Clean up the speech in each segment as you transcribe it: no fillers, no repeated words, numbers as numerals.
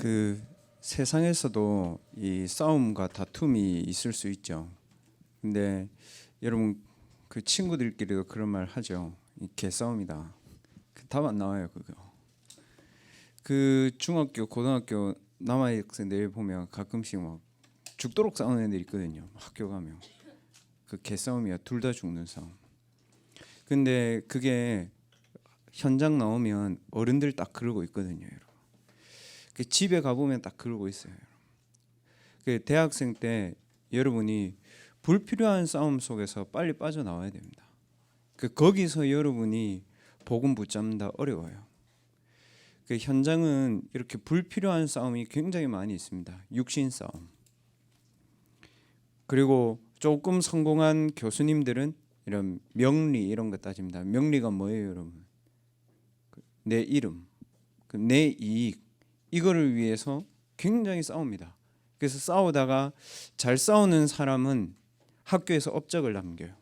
그 세상에서도 이 싸움과 다툼이 있을 수 있죠. 근데 여러분 그 친구들끼리도 그런 말 하죠. 이 개싸움이다. 답 안 나와요 그거. 그 중학교, 고등학교 남학생들 보면 가끔씩 막 죽도록 싸우는 애들 있거든요. 학교 가면 그 개싸움이야. 둘 다 죽는 싸움. 근데 그게 현장 나오면 어른들 딱 그러고 있거든요, 여러분. 그 집에 가보면 딱 그러고 있어요. 그 대학생 때 여러분이 불필요한 싸움 속에서 빨리 빠져나와야 됩니다. 그 거기서 여러분이 복음 붙잡는다 어려워요. 그 현장은 이렇게 불필요한 싸움이 굉장히 많이 있습니다. 육신 싸움. 그리고 조금 성공한 교수님들은 이런 명리 이런 거 따집니다. 명리가 뭐예요, 여러분? 내 이름, 내 이익 이거를 위해서 굉장히 싸웁니다. 그래서 싸우다가 잘 싸우는 사람은 학교에서 업적을 남겨요.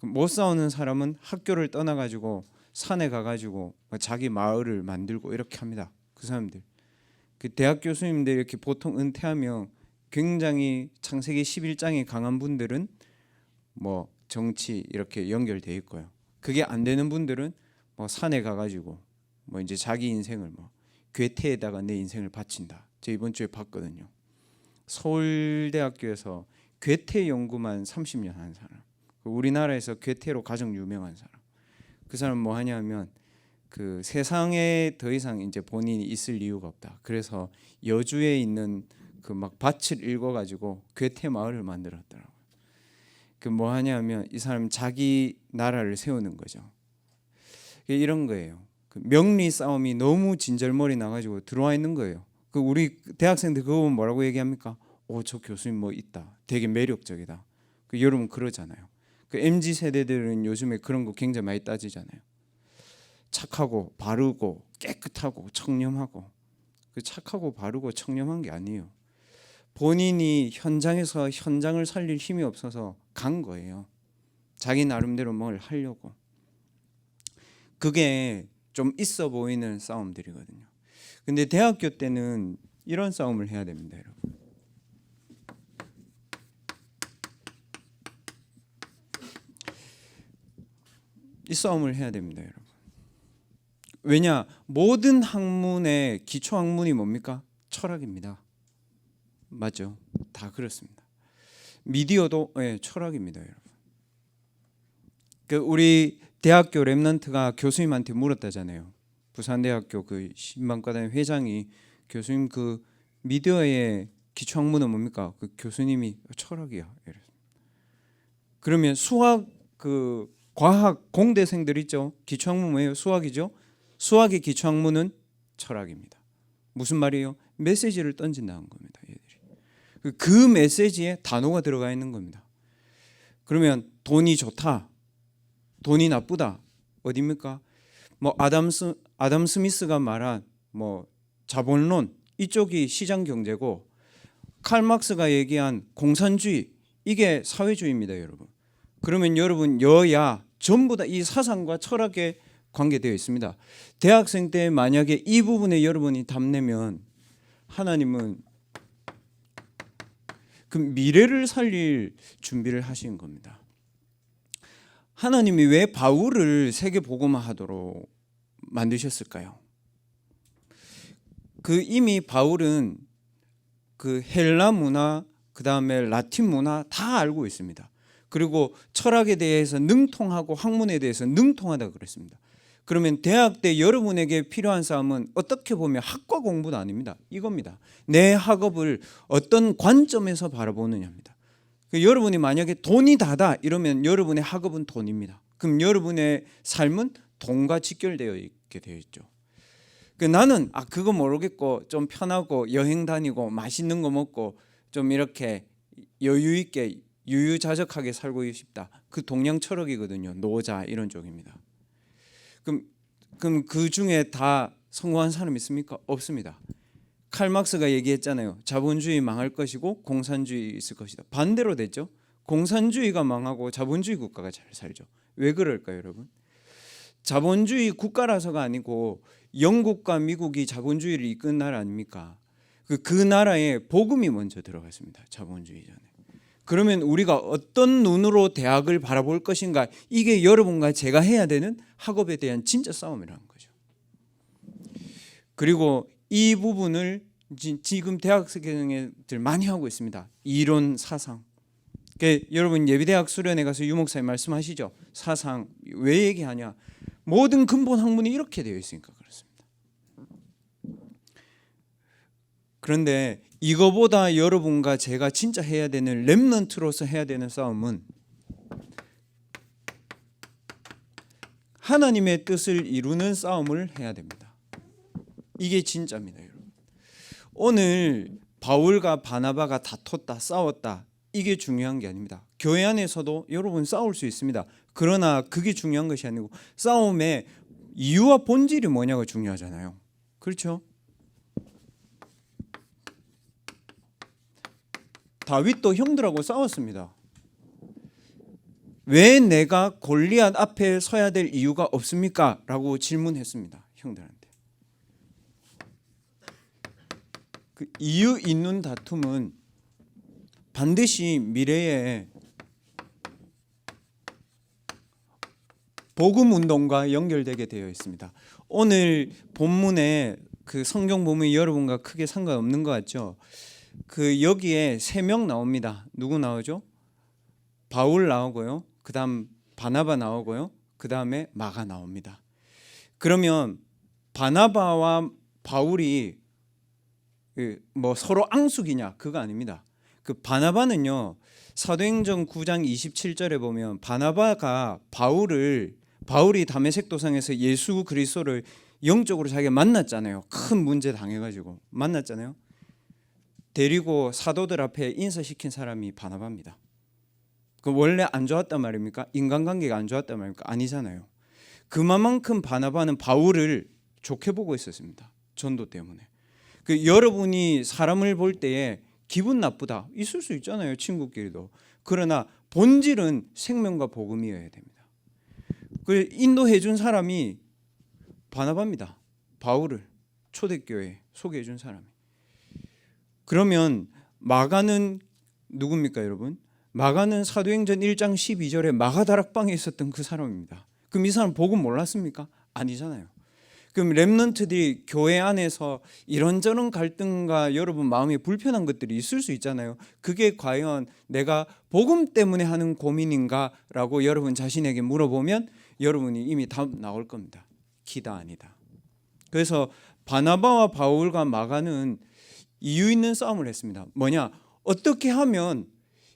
못 싸우는 사람은 학교를 떠나가지고 산에 가가지고 자기 마을을 만들고 이렇게 합니다. 그 사람들. 그 대학 교수님들 이렇게 보통 은퇴하면 굉장히 창세기 11장에 강한 분들은 뭐 정치 이렇게 연결돼 있고요. 그게 안 되는 분들은 뭐 산에 가가지고 뭐 이제 자기 인생을 뭐 괴테에다가 내 인생을 바친다. 제가 이번 주에 봤거든요. 서울대학교에서 괴테 연구만 30년 한 사람. 우리나라에서 괴테로 가장 유명한 사람. 그 사람 뭐 하냐면 그 세상에 더 이상 이제 본인이 있을 이유가 없다. 그래서 여주에 있는 그 막 밭을 읽어가지고 괴테 마을을 만들었더라고요. 그 뭐 하냐면 이 사람 자기 나라를 세우는 거죠. 이런 거예요. 그 명리 싸움이 너무 진절머리 나가지고 들어와 있는 거예요. 그 우리 대학생들 그거 보면 뭐라고 얘기합니까? 오, 저 교수님 뭐 있다. 되게 매력적이다. 그 여러분 그러잖아요. 그 MZ 세대들은 요즘에 그런 거 굉장히 많이 따지잖아요. 착하고 바르고 깨끗하고 청렴하고. 그 착하고 바르고 청렴한 게 아니에요. 본인이 현장에서 현장을 살릴 힘이 없어서 간 거예요. 자기 나름대로 뭘 하려고. 그게 좀 있어 보이는 싸움들이거든요. 근데 대학교 때는 이런 싸움을 해야 됩니다, 여러분. 이 싸움을 해야 됩니다, 여러분. 왜냐? 모든 학문의 기초 학문이 뭡니까? 철학입니다. 맞죠? 다 그렇습니다. 미디어도 철학입니다, 여러분. 그 우리 대학교 랩런트가 교수님한테 물었다잖아요. 부산대학교 그 신방과단 회장이 교수님 그 미디어의 기초 학문은 뭡니까? 그 교수님이 철학이야. 그러면 수학 그 과학 공대생들 있죠? 기초 학문 뭐예요? 수학이죠? 수학의 기초 학문은 철학입니다. 무슨 말이에요? 메시지를 던진다는 겁니다. 얘들이. 그 메시지에 단어가 들어가 있는 겁니다. 그러면 돈이 좋다, 돈이 나쁘다 어디입니까? 뭐 아담 스미스가 말한 뭐 자본론 이쪽이 시장 경제고 칼 막스가 얘기한 공산주의 이게 사회주의입니다, 여러분. 그러면 여러분 여야 전부 다 이 사상과 철학에 관계되어 있습니다. 대학생 때 만약에 이 부분에 여러분이 답내면 하나님은 그 미래를 살릴 준비를 하신 겁니다. 하나님이 왜 바울을 세계 복음화하도록 만드셨을까요? 그 이미 바울은 그 헬라 문화, 그 다음에 라틴 문화 다 알고 있습니다. 그리고 철학에 대해서 능통하고 학문에 대해서 능통하다고 그랬습니다. 그러면 대학 때 여러분에게 필요한 싸움은 어떻게 보면 학과 공부도 아닙니다. 이겁니다. 내 학업을 어떤 관점에서 바라보느냐입니다. 여러분이 만약에 돈이 다다 이러면 여러분의 학업은 돈입니다. 그럼 여러분의 삶은 돈과 직결되어 있게 되어 있죠. 나는 그거 모르겠고 좀 편하고 여행 다니고 맛있는 거 먹고 좀 이렇게 여유 있게 유유자적하게 살고 싶다. 그 동양 철학이거든요. 노자 이런 쪽입니다. 그럼 그 중에 다 성공한 사람 있습니까? 없습니다. 칼 막스가 얘기했잖아요. 자본주의 망할 것이고 공산주의 있을 것이다. 반대로 됐죠. 공산주의가 망하고 자본주의 국가가 잘 살죠. 왜 그럴까요, 여러분? 자본주의 국가라서가 아니고 영국과 미국이 자본주의를 이끈 나라 아닙니까? 그 나라에 복음이 먼저 들어갔습니다. 자본주의 전에. 그러면 우리가 어떤 눈으로 대학을 바라볼 것인가, 이게 여러분과 제가 해야 되는 학업에 대한 진짜 싸움이라는 거죠. 그리고 이 부분을 지금 대학생들 많이 하고 있습니다. 이론, 사상. 그러니까 여러분 예비대학 수련회 가서 유 목사님 말씀하시죠. 사상 왜 얘기하냐? 모든 근본 학문이 이렇게 되어 있으니까 그렇습니다. 그런데 이거보다 여러분과 제가 진짜 해야 되는, 렘넌트로서 해야 되는 싸움은 하나님의 뜻을 이루는 싸움을 해야 됩니다. 이게 진짜입니다, 여러분. 오늘 바울과 바나바가 다퉜다, 싸웠다, 이게 중요한 게 아닙니다. 교회 안에서도 여러분 싸울 수 있습니다. 그러나 그게 중요한 것이 아니고 싸움의 이유와 본질이 뭐냐가 중요하잖아요. 그렇죠? 다윗도 형들하고 싸웠습니다. 왜 내가 골리앗 앞에 서야 될 이유가 없습니까? 라고 질문했습니다. 형들한테. 그 이유 있는 다툼은 반드시 미래에 복음 운동과 연결되게 되어 있습니다. 오늘 본문에 그 성경 본문이 여러분과 크게 상관없는 것 같죠? 그 여기에 3명 나옵니다. 누구 나오죠? 바울 나오고요. 그다음 바나바 나오고요. 그다음에 마가 나옵니다. 그러면 바나바와 바울이 뭐 서로 앙숙이냐? 그거 아닙니다. 그 바나바는요, 사도행전 9장 27절에 보면 바나바가 바울이 다메섹 도상에서 예수 그리스도를 영적으로 자기가 만났잖아요. 큰 문제 당해가지고 만났잖아요. 데리고 사도들 앞에 인사시킨 사람이 바나바입니다. 그 원래 안 좋았단 말입니까? 인간관계가 안 좋았단 말입니까? 아니잖아요. 그만큼 바나바는 바울을 좋게 보고 있었습니다. 전도 때문에. 그 여러분이 사람을 볼 때에 기분 나쁘다 있을 수 있잖아요. 친구끼리도. 그러나 본질은 생명과 복음이어야 됩니다. 그 인도해 준 사람이 바나바입니다. 바울을 초대교회에 소개해 준 사람이. 그러면 마가는 누굽니까, 여러분? 마가는 사도행전 1장 12절에 마가 다락방에 있었던 그 사람입니다. 그럼 이 사람 복음 몰랐습니까? 아니잖아요. 그럼 렘넌트들이 교회 안에서 이런저런 갈등과 여러분 마음이 불편한 것들이 있을 수 있잖아요. 그게 과연 내가 복음 때문에 하는 고민인가라고 여러분 자신에게 물어보면 여러분이 이미 답 나올 겁니다. 기다 아니다. 그래서 바나바와 바울과 마가는 이유 있는 싸움을 했습니다. 뭐냐? 어떻게 하면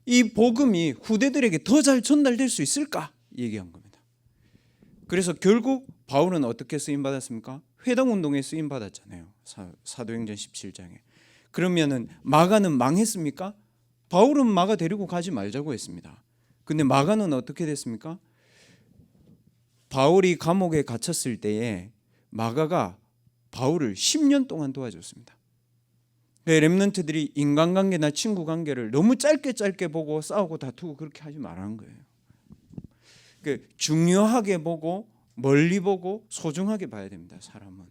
이 복음이 후대들에게 더 잘 전달될 수 있을까? 얘기한 겁니다. 그래서 결국 바울은 어떻게 쓰임 받았습니까? 회당 운동에 쓰임 받았잖아요. 사도행전 17장에. 그러면은 마가는 망했습니까? 바울은 마가 데리고 가지 말자고 했습니다. 근데 마가는 어떻게 됐습니까? 바울이 감옥에 갇혔을 때에 마가가 바울을 10년 동안 도와줬습니다. 렘넌트들이 인간관계나 친구관계를 너무 짧게 보고 싸우고 다투고 그렇게 하지 말라는 거예요. 중요하게 보고 멀리 보고 소중하게 봐야 됩니다. 사람은.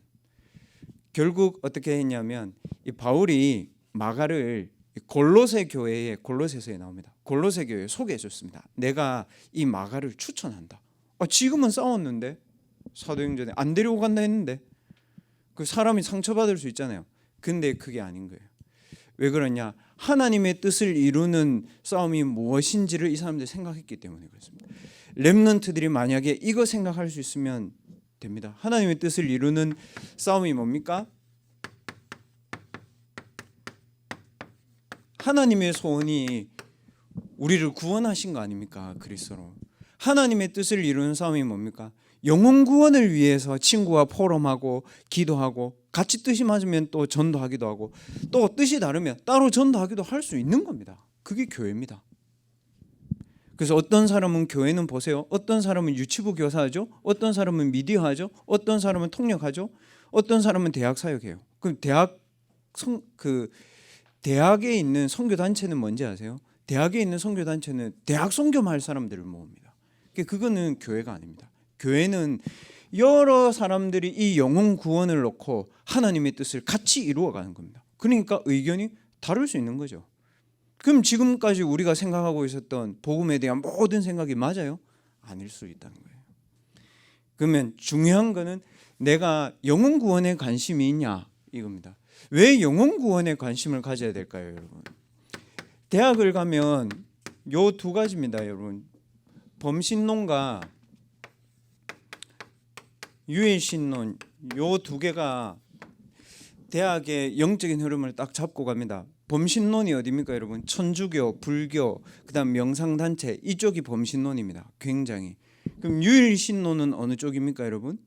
결국 어떻게 했냐면 이 바울이 마가를 골로새 교회에, 골로새서에 나옵니다. 골로새 교회에 소개해 줬습니다. 내가 이 마가를 추천한다. 지금은 싸웠는데 사도행전에 안 데리고 간다 했는데 그 사람이 상처받을 수 있잖아요. 근데 그게 아닌 거예요. 왜 그러냐? 하나님의 뜻을 이루는 싸움이 무엇인지를 이 사람들이 생각했기 때문에 그렇습니다. 렘넌트들이 만약에 이거 생각할 수 있으면 됩니다. 하나님의 뜻을 이루는 싸움이 뭡니까? 하나님의 소원이 우리를 구원하신 거 아닙니까? 그리스도로. 하나님의 뜻을 이루는 싸움이 뭡니까? 영혼 구원을 위해서 친구와 포럼하고 기도하고 같이 뜻이 맞으면 또 전도하기도 하고 또 뜻이 다르면 따로 전도하기도 할 수 있는 겁니다. 그게 교회입니다. 그래서 어떤 사람은 교회는 보세요. 어떤 사람은 유치부 교사하죠. 어떤 사람은 미디어 하죠. 어떤 사람은 통역하죠. 어떤 사람은 대학 사역해요. 그럼 대학에 있는 선교 단체는 뭔지 아세요? 대학에 있는 선교 단체는 대학 선교만 할 사람들을 모읍니다. 그거는 교회가 아닙니다. 교회는 여러 사람들이 이 영혼 구원을 놓고 하나님의 뜻을 같이 이루어가는 겁니다. 그러니까 의견이 다를 수 있는 거죠. 그럼 지금까지 우리가 생각하고 있었던 복음에 대한 모든 생각이 맞아요? 아닐 수 있다는 거예요. 그러면 중요한 거는 내가 영혼 구원에 관심이 있냐 이겁니다. 왜 영혼 구원에 관심을 가져야 될까요, 여러분? 대학을 가면 요 두 가지입니다, 여러분. 범신론과 유일신론 요 두 개가 대학의 영적인 흐름을 딱 잡고 갑니다. 범신론이 어디입니까, 여러분? 천주교, 불교, 그다음 명상단체 이쪽이 범신론입니다. 굉장히. 그럼 유일신론은 어느 쪽입니까, 여러분?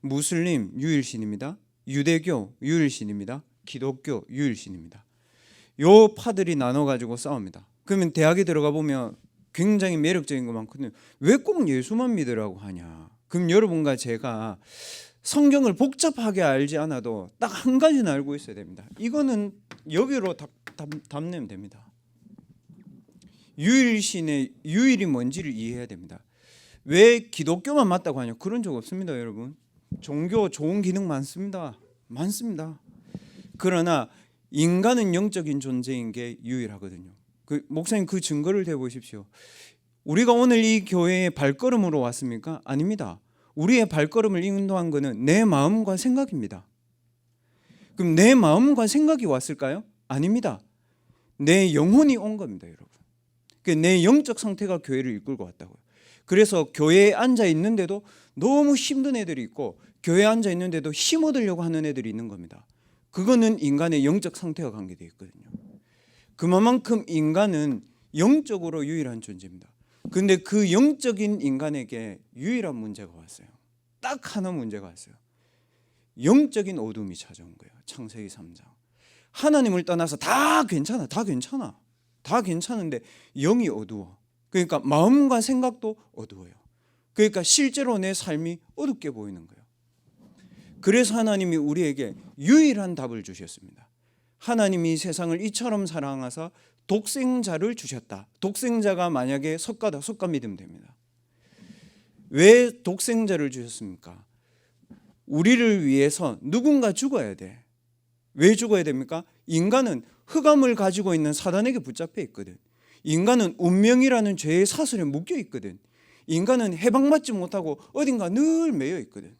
무슬림 유일신입니다. 유대교 유일신입니다. 기독교 유일신입니다. 요 파들이 나눠 가지고 싸웁니다. 그러면 대학에 들어가 보면 굉장히 매력적인 거 많거든요. 왜 꼭 예수만 믿으라고 하냐? 그럼 여러분과 제가 성경을 복잡하게 알지 않아도 딱 한 가지는 알고 있어야 됩니다. 이거는 여기로 답내면 됩니다. 유일신의 유일이 뭔지를 이해해야 됩니다. 왜 기독교만 맞다고 하냐? 그런 적 없습니다, 여러분. 종교 좋은 기능 많습니다. 많습니다. 그러나 인간은 영적인 존재인 게 유일하거든요. 목사님 그 증거를 대보십시오. 우리가 오늘 이 교회에 발걸음으로 왔습니까? 아닙니다. 우리의 발걸음을 인도한 것은 내 마음과 생각입니다. 그럼 내 마음과 생각이 왔을까요? 아닙니다. 내 영혼이 온 겁니다, 여러분. 내 영적 상태가 교회를 이끌고 왔다고요. 그래서 교회에 앉아 있는데도 너무 힘든 애들이 있고 교회에 앉아 있는데도 힘 얻으려고 하는 애들이 있는 겁니다. 그거는 인간의 영적 상태와 관계되어 있거든요. 그만큼 인간은 영적으로 유일한 존재입니다. 그런데 그 영적인 인간에게 유일한 문제가 왔어요. 딱 하나 문제가 왔어요. 영적인 어둠이 찾아온 거예요. 창세기 3장. 하나님을 떠나서 다 괜찮아. 다 괜찮은데 영이 어두워. 그러니까 마음과 생각도 어두워요. 그러니까 실제로 내 삶이 어둡게 보이는 거예요. 그래서 하나님이 우리에게 유일한 답을 주셨습니다. 하나님이 세상을 이처럼 사랑하사 독생자를 주셨다. 독생자가 만약에 석가다. 석가 믿으면 됩니다. 왜 독생자를 주셨습니까? 우리를 위해서 누군가 죽어야 돼. 왜 죽어야 됩니까? 인간은 흑암을 가지고 있는 사단에게 붙잡혀 있거든. 인간은 운명이라는 죄의 사슬에 묶여 있거든. 인간은 해방받지 못하고 어딘가 늘 매여 있거든.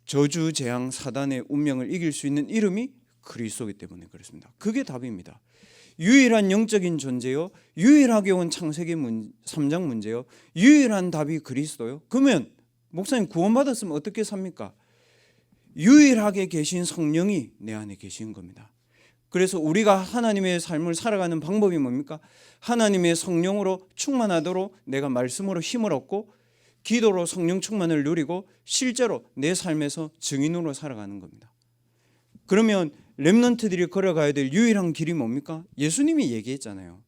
저주, 재앙, 사단의 운명을 이길 수 있는 이름이 그리스도이기 때문에 그렇습니다. 그게 답입니다. 유일한 영적인 존재요, 유일하게 온 창세기 3장 문제요, 유일한 답이 그리스도요. 그러면 목사님 구원받았으면 어떻게 삽니까? 유일하게 계신 성령이 내 안에 계신 겁니다. 그래서 우리가 하나님의 삶을 살아가는 방법이 뭡니까? 하나님의 성령으로 충만하도록 내가 말씀으로 힘을 얻고 기도로 성령 충만을 누리고 실제로 내 삶에서 증인으로 살아가는 겁니다. 그러면 렘넌트들이 걸어가야 될 유일한 길이 뭡니까? 예수님이 얘기했잖아요.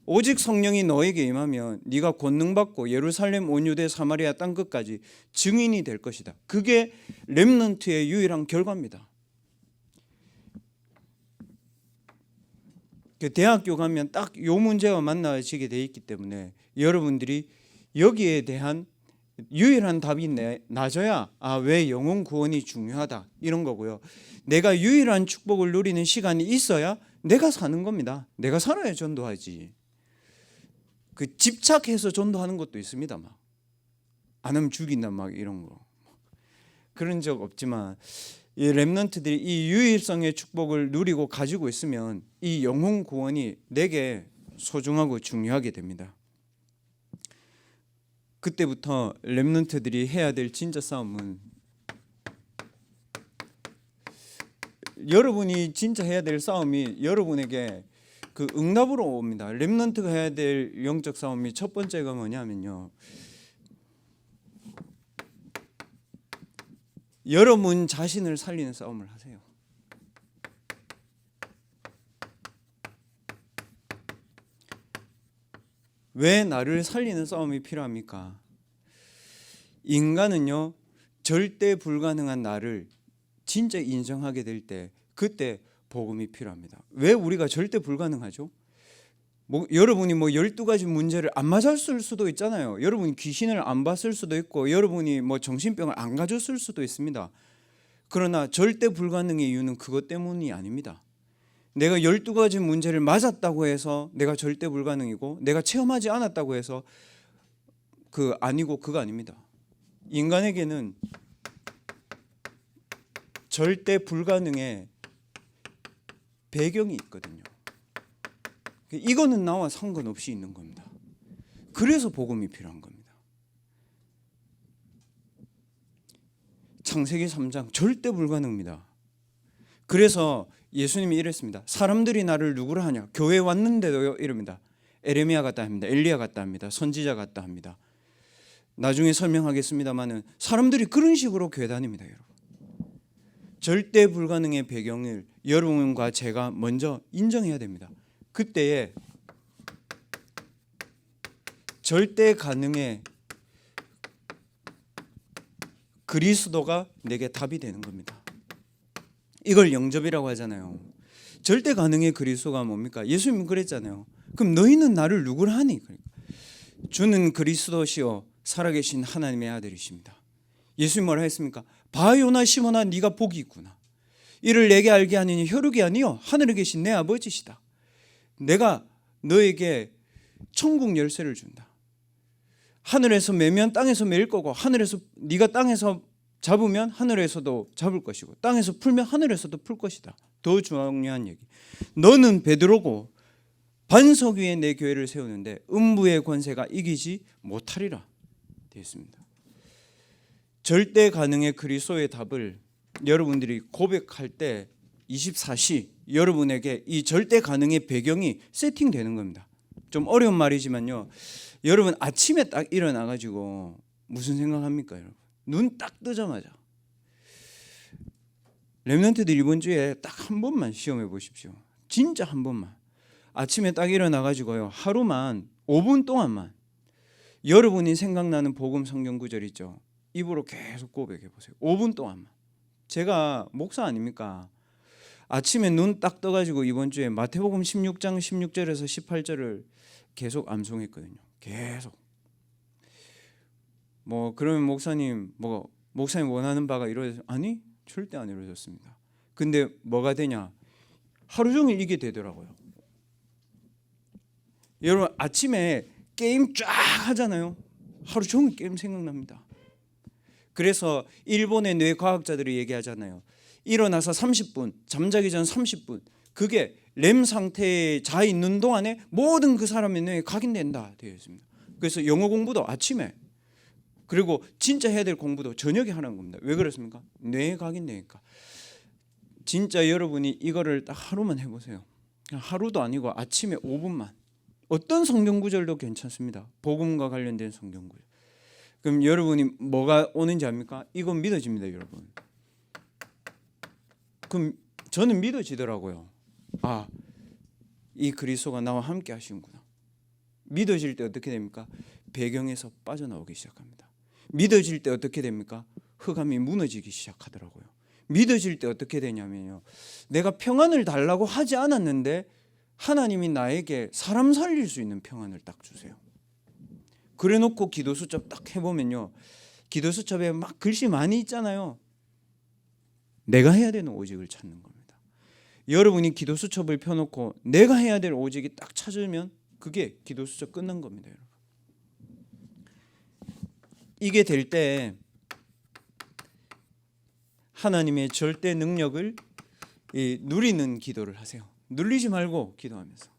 오직 성령이 너에게 임하면 네가 권능받고 예루살렘 온 유대 사마리아 땅 끝까지 증인이 될 것이다. 그게 렘넌트의 유일한 결과입니다. 대학교 가면 딱 이 문제와 만나지게 돼 있기 때문에 여러분들이 여기에 대한 유일한 답이 나져야 왜 영혼 구원이 중요하다 이런 거고요. 내가 유일한 축복을 누리는 시간이 있어야 내가 사는 겁니다. 내가 살아야 전도하지. 집착해서 전도하는 것도 있습니다. 막 안 하면 죽인다 막 이런 거. 그런 적 없지만 이 렘넌트들이 이 유일성의 축복을 누리고 가지고 있으면 이 영혼 구원이 내게 소중하고 중요하게 됩니다. 그때부터 렘넌트들이 해야 될 진짜 싸움은 여러분이 진짜 해야 될 싸움이 여러분에게 그 응답으로 옵니다. 렘넌트가 해야 될 영적 싸움이 첫 번째가 뭐냐면요. 여러분 자신을 살리는 싸움을 하세요. 왜 나를 살리는 싸움이 필요합니까? 인간은요, 절대 불가능한 나를 진짜 인정하게 될 때 그때 복음이 필요합니다. 왜 우리가 절대 불가능하죠? 여러분이 12가지 문제를 안 맞았을 수도 있잖아요. 여러분이 귀신을 안 봤을 수도 있고 여러분이 정신병을 안 가졌을 수도 있습니다. 그러나 절대 불가능의 이유는 그것 때문이 아닙니다. 내가 12가지 문제를 맞았다고 해서 내가 절대 불가능이고 내가 체험하지 않았다고 해서 그거 아닙니다. 인간에게는 절대 불가능의 배경이 있거든요. 이거는 나와 상관없이 있는 겁니다. 그래서 복음이 필요한 겁니다. 창세기 3장 절대 불가능입니다. 그래서 예수님이 이랬습니다. 사람들이 나를 누구라 하냐? 교회에 왔는데도 이럽니다. 에레미야 같다 합니다. 엘리야 같다 합니다. 선지자 같다 합니다. 나중에 설명하겠습니다만은 사람들이 그런 식으로 교회 다닙니다, 여러분. 절대 불가능의 배경을 여러분과 제가 먼저 인정해야 됩니다. 그때에 절대 가능의 그리스도가 내게 답이 되는 겁니다. 이걸 영접이라고 하잖아요. 절대 가능의 그리스도가 뭡니까? 예수님은 그랬잖아요. 그럼 너희는 나를 누구라 하니? 주는 그리스도시요 살아계신 하나님의 아들이십니다. 예수님 뭐라 했습니까? 바요나 시몬아 네가 복이 있구나. 이를 내게 알게 하느니 혈육이 아니요 하늘에 계신 내 아버지시다. 내가 너에게 천국 열쇠를 준다. 하늘에서 매면 땅에서 매일 거고 하늘에서 네가 땅에서 잡으면 하늘에서도 잡을 것이고 땅에서 풀면 하늘에서도 풀 것이다. 더 중요한 얘기. 너는 베드로고 반석 위에 내 교회를 세우는데 음부의 권세가 이기지 못하리라 되어 있습니다. 절대 가능의 그리스도의 답을 여러분들이 고백할 때 24시 여러분에게 이 절대 가능의 배경이 세팅되는 겁니다. 좀 어려운 말이지만요. 여러분 아침에 딱 일어나 가지고 무슨 생각합니까, 여러분? 눈 딱 뜨자마자 렘넌트들 이번 주에 딱 한 번만 시험해 보십시오. 진짜 한 번만. 아침에 딱 일어나 가지고요. 하루만 5분 동안만 여러분이 생각나는 복음 성경 구절 있죠. 입으로 계속 고백해 보세요. 5분 동안만. 제가 목사 아닙니까? 아침에 눈 딱 떠가지고 이번 주에 마태복음 16장 16절에서 18절을 계속 암송했거든요. 계속. 그러면 목사님 원하는 바가 이루어졌어요? 아니, 절대 안 이루어졌습니다. 근데 뭐가 되냐? 하루 종일 이게 되더라고요. 여러분 아침에 게임 쫙 하잖아요. 하루 종일 게임 생각납니다. 그래서 일본의 뇌과학자들이 얘기하잖아요. 일어나서 30분, 잠자기 전 30분, 그게 렘 상태에 자 있는 동안에 모든 그 사람의 뇌에 각인된다 되어 있습니다. 그래서 영어 공부도 아침에, 그리고 진짜 해야 될 공부도 저녁에 하는 겁니다. 왜 그렇습니까? 뇌에 각인되니까. 진짜 여러분이 이거를 딱 하루만 해보세요. 하루도 아니고 아침에 5분만. 어떤 성경 구절도 괜찮습니다. 복음과 관련된 성경 구절. 그럼 여러분이 뭐가 오는지 압니까? 이건 믿어집니다, 여러분. 그럼 저는 믿어지더라고요. 아, 이 그리스도가 나와 함께 하시는구나. 믿어질 때 어떻게 됩니까? 배경에서 빠져나오기 시작합니다. 믿어질 때 어떻게 됩니까? 흑암이 무너지기 시작하더라고요. 믿어질 때 어떻게 되냐면요. 내가 평안을 달라고 하지 않았는데 하나님이 나에게 사람 살릴 수 있는 평안을 딱 주세요. 그래 놓고 기도수첩 딱 해보면요. 기도수첩에 막 글씨 많이 있잖아요. 내가 해야 되는 오직을 찾는 겁니다. 여러분이 기도수첩을 펴놓고 내가 해야 될 오직이 딱 찾으면 그게 기도수첩 끝난 겁니다, 여러분. 이게 될 때 하나님의 절대 능력을 누리는 기도를 하세요. 눌리지 말고 기도하면서.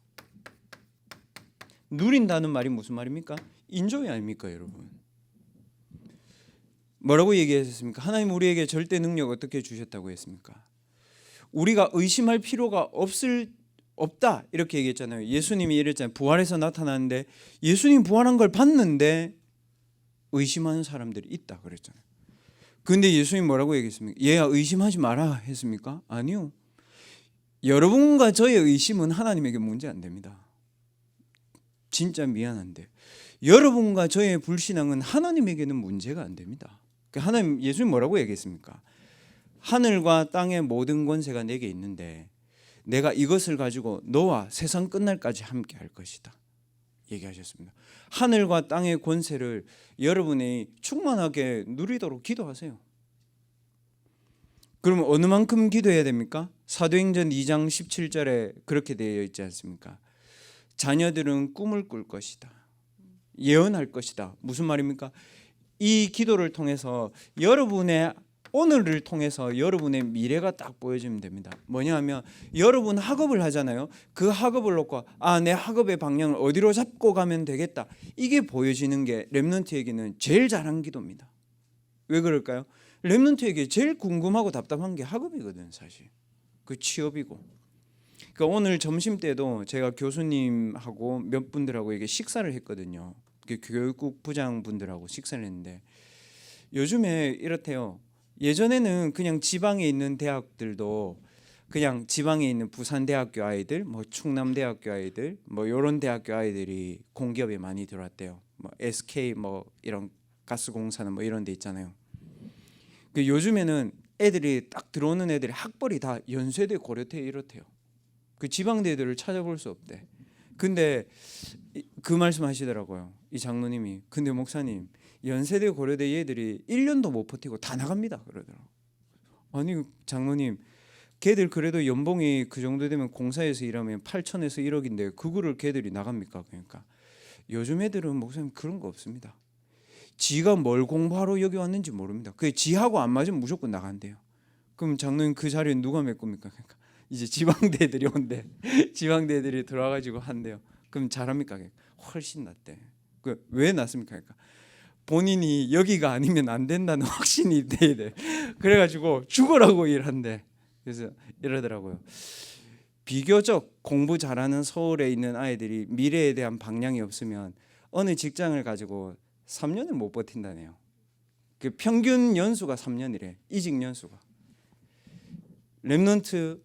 누린다는 말이 무슨 말입니까? 인조이 아닙니까, 여러분? 뭐라고 얘기하셨습니까? 하나님 우리에게 절대 능력 어떻게 주셨다고 했습니까? 우리가 의심할 필요가 없다 이렇게 얘기했잖아요. 예수님이 이랬잖아요. 부활해서 나타났는데 예수님 부활한 걸 봤는데 의심하는 사람들이 있다 그랬잖아요. 근데 예수님 뭐라고 얘기했습니까? 얘야 의심하지 마라 했습니까? 아니요. 여러분과 저의 의심은 하나님에게 문제 안 됩니다. 진짜 미안한데 여러분과 저의 불신앙은 하나님에게는 문제가 안 됩니다. 하나님, 예수님 뭐라고 얘기했습니까? 하늘과 땅의 모든 권세가 내게 있는데 내가 이것을 가지고 너와 세상 끝날까지 함께 할 것이다 얘기하셨습니다. 하늘과 땅의 권세를 여러분이 충만하게 누리도록 기도하세요. 그러면 어느 만큼 기도해야 됩니까? 사도행전 2장 17절에 그렇게 되어 있지 않습니까? 자녀들은 꿈을 꿀 것이다. 예언할 것이다. 무슨 말입니까? 이 기도를 통해서 여러분의 오늘을 통해서 여러분의 미래가 딱 보여지면 됩니다. 뭐냐 하면 여러분 학업을 하잖아요. 그 학업을 놓고 내 학업의 방향을 어디로 잡고 가면 되겠다. 이게 보여지는 게 렘넌트에게는 제일 잘한 기도입니다. 왜 그럴까요? 렘넌트에게 제일 궁금하고 답답한 게 학업이거든 사실. 그 취업이고. 그러니까 오늘 점심 때도 제가 교수님하고 몇 분들하고 이게 식사를 했거든요. 교육국 부장 분들하고 식사를 했는데 요즘에 이렇대요. 예전에는 그냥 지방에 있는 대학들도 그냥 지방에 있는 부산대학교 아이들, 뭐 충남대학교 아이들, 뭐 이런 대학교 아이들이 공기업에 많이 들어왔대요. 뭐 SK 뭐 이런 가스공사는 뭐 이런 데 있잖아요. 그 요즘에는 애들이 딱 들어오는 애들이 학벌이 다 연세대, 고려대 이렇대요. 그 지방대들을 찾아볼 수 없대. 근데 그 말씀하시더라고요. 이 장로님이. 근데 목사님, 연세대, 고려대 얘들이 1년도 못 버티고 다 나갑니다. 그러더라고요. 아니 장로님, 걔들 그래도 연봉이 그 정도 되면 공사에서 일하면 8천에서 1억인데 그거를 걔들이 나갑니까? 그러니까 요즘 애들은 목사님 그런 거 없습니다. 지가 뭘 공부하러 여기 왔는지 모릅니다. 그 지하고 안 맞으면 무조건 나간대요. 그럼 장로님 그 자리에 누가 메꿉니까? 그러니까 이제 지방대들이 온대. 지방대들이 들어와가지고 한대요. 그럼 잘합니까? 훨씬 낫대. 그 왜 낫습니까? 그러니까 본인이 여기가 아니면 안 된다는 확신이 돼야 돼. 그래가지고 죽으라고 일한대. 그래서 이러더라고요. 비교적 공부 잘하는 서울에 있는 아이들이 미래에 대한 방향이 없으면 어느 직장을 가지고 3년을 못 버틴다네요. 그 평균 연수가 3년이래. 이직 연수가. 렘넌트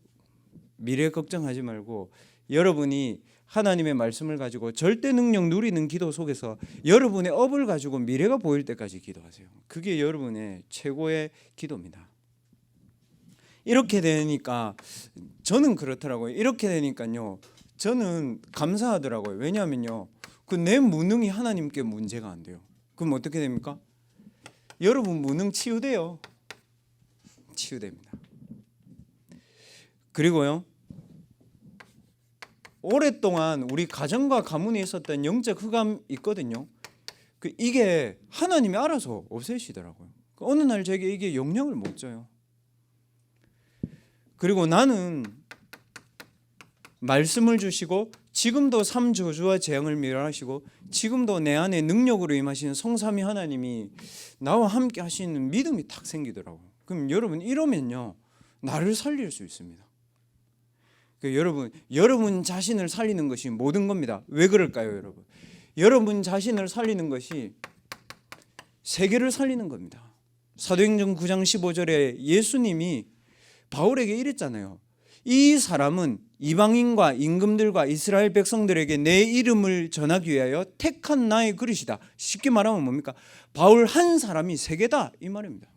미래 걱정하지 말고 여러분이 하나님의 말씀을 가지고 절대 능력 누리는 기도 속에서 여러분의 업을 가지고 미래가 보일 때까지 기도하세요. 그게 여러분의 최고의 기도입니다. 이렇게 되니까 저는 그렇더라고요. 이렇게 되니까요. 저는 감사하더라고요. 왜냐하면요. 그 내 무능이 하나님께 문제가 안 돼요. 그럼 어떻게 됩니까? 여러분 무능 치유돼요. 치유됩니다. 그리고요. 오랫동안 우리 가정과 가문에 있었던 영적 흑암 있거든요. 이게 하나님이 알아서 없애시더라고요. 어느 날 제게 이게 영향을 못 줘요. 그리고 나는 말씀을 주시고 지금도 삶 저주와 재앙을 멸하시고 지금도 내 안에 능력으로 임하시는 성삼위 하나님이 나와 함께 하시는 믿음이 탁 생기더라고요. 그럼 여러분 이러면요. 나를 살릴 수 있습니다. 여러분 자신을 살리는 것이 모든 겁니다. 왜 그럴까요, 여러분? 여러분 자신을 살리는 것이 세계를 살리는 겁니다. 사도행전 9장 15절에 예수님이 바울에게 이랬잖아요. 이 사람은 이방인과 임금들과 이스라엘 백성들에게 내 이름을 전하기 위하여 택한 나의 그릇이다. 쉽게 말하면 뭡니까? 바울 한 사람이 세계다 이 말입니다.